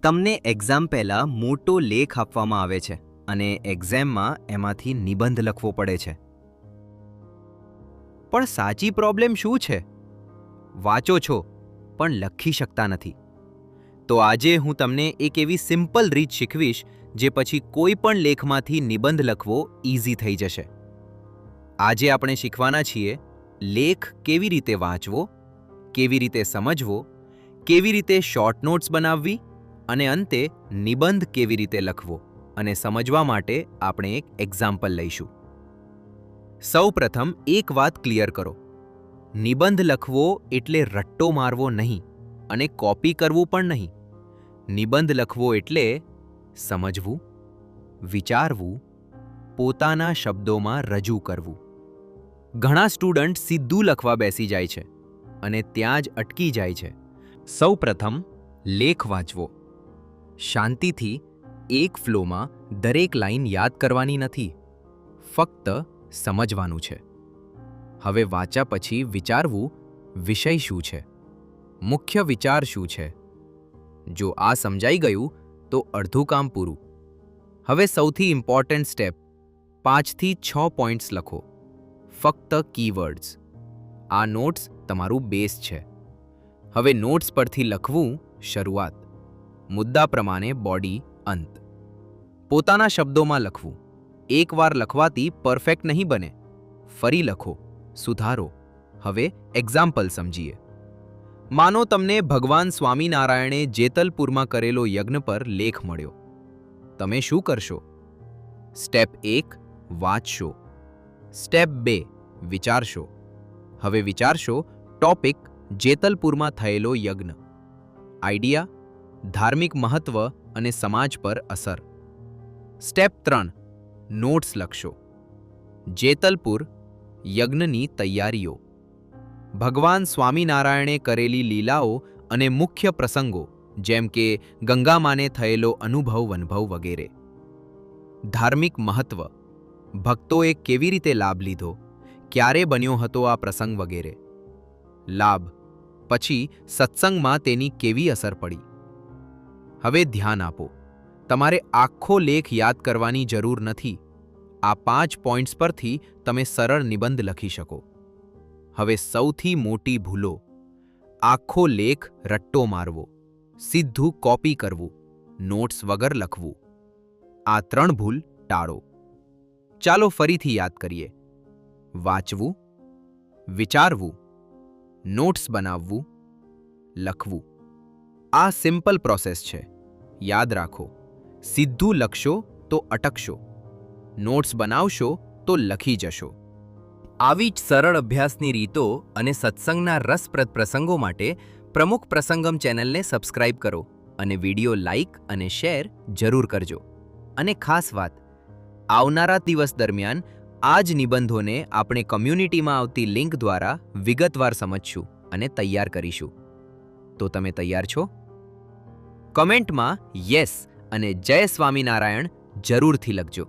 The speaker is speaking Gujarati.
તમને એક્ઝામ પહેલાં મોટો લેખ આપવામાં આવે છે અને એક્ઝામમાં એમાંથી નિબંધ લખવો પડે છે. પણ સાચી પ્રોબ્લેમ શું છે? વાંચો છો પણ લખી શકતા નથી. તો આજે હું તમને એક એવી સિમ્પલ રીત શીખવીશ જે પછી કોઈ પણ લેખમાંથી નિબંધ લખવો ઇઝી થઈ જશે. આજે આપણે શીખવાના છીએ લેખ કેવી રીતે વાંચવો, કેવી રીતે સમજવો, કેવી રીતે શોર્ટ નોટ્સ બનાવવી અને અંતે નિબંધ કેવી રીતે લખવો અને સમજવા માટે આપણે એક એક્ઝામ્પલ લઈશું. સૌપ્રથમ એક વાત ક્લિયર કરો. નિબંધ લખવો એટલે રટ્ટો મારવો નહીં અને કોપી કરવું પણ નહીં. નિબંધ લખવો એટલે સમજવું, વિચારવું, પોતાના શબ્દોમાં રજૂ કરવું. ઘણા સ્ટુડન્ટ સીધું લખવા બેસી જાય છે અને ત્યાં જ અટકી જાય છે. સૌપ્રથમ લેખ વાંચવો. શાંતિથી એક ફ્લોમાં દરેક લાઈન યાદ કરવાની નથી, ફક્ત સમજવાનું છે. હવે વાંચ્યા પછી વિચારવું, વિષય શું છે, મુખ્ય વિચાર શું છે. જો આ સમજાઈ ગયું તો અડધું કામ પૂરું. હવે સૌથી ઇમ્પોર્ટન્ટ સ્ટેપ, 5 થી 6 પોઈન્ટ્સ લખો, ફક્ત કીવર્ડ્સ. આ નોટ્સ તમારું બેઝ છે. હવે નોટ્સ પરથી લખવું શરૂઆત, મુદ્દા પ્રમાણે બોડી અંત. પોતાના શબ્દોમાં લખવું. એકવાર લખવાથી પરફેક્ટ નહીં બને, ફરી લખો, સુધારો. હવે એક્ઝામ્પલ સમજીએ. માનો તમને ભગવાન સ્વામિનારાયણે જેતલપુરમાં કરેલો યજ્ઞ પર લેખ મળ્યો. તમે શું કરશો? સ્ટેપ 1 વાંચશો. સ્ટેપ 2 વિચારશો. હવે વિચારશો ટોપિક જેતલપુરમાં થયેલો યજ્ઞ. આઈડિયા, ધાર્મિક મહત્વ અને સમાજ પર અસર. સ્ટેપ 3 નોટ્સ લખશો. જેતલપુર યજ્ઞની તૈયારીઓ, ભગવાન સ્વામિનારાયણે કરેલી લીલાઓ અને મુખ્ય પ્રસંગો જેમ કે ગંગામાને થયેલો અનુભવ વગેરે. ધાર્મિક મહત્વ, ભક્તોએ કેવી રીતે લાભ લીધો, ક્યારે બન્યો હતો આ પ્રસંગ વગેરે. લાભ, પછી સત્સંગમાં તેની કેવી અસર પડી. હવે ધ્યાન આપો. તમારે આખો લેખ યાદ કરવાની જરૂર નથી. આ 5 પોઈન્ટ્સ પરથી તમે સરળ નિબંધ લખી શકો. હવે સૌથી મોટી ભૂલો, આખો લેખ રટ્ટો મારવો, સીધું કોપી કરવું, નોટ્સ વગર લખવું. આ 3 ભૂલ ટાળો. ચાલો ફરીથી યાદ કરીએ. વાંચવું, વિચારવું, નોટ્સ બનાવવું, લખવું. આ સિમ્પલ પ્રોસેસ છે. યાદ રાખો, સીધું લખશો તો અટકશો, નોટ્સ બનાવશો તો લખી જશો. આવી જ સરળ અભ્યાસની રીતો અને સત્સંગના રસપ્રદ પ્રસંગો માટે પ્રમુખ પ્રસંગમ ચેનલને સબસ્ક્રાઇબ કરો અને વિડીયો લાઇક અને શેર જરૂર કરજો. અને ખાસ વાત, આવનારા દિવસ દરમિયાન આ જ નિબંધોને આપણે કમ્યુનિટીમાં આવતી લિંક દ્વારા વિગતવાર સમજશું અને તૈયાર કરીશું. તો તમે તૈયાર છો? કમેન્ટમાં યસ અને જય સ્વામિનારાયણ જરૂરથી લખજો.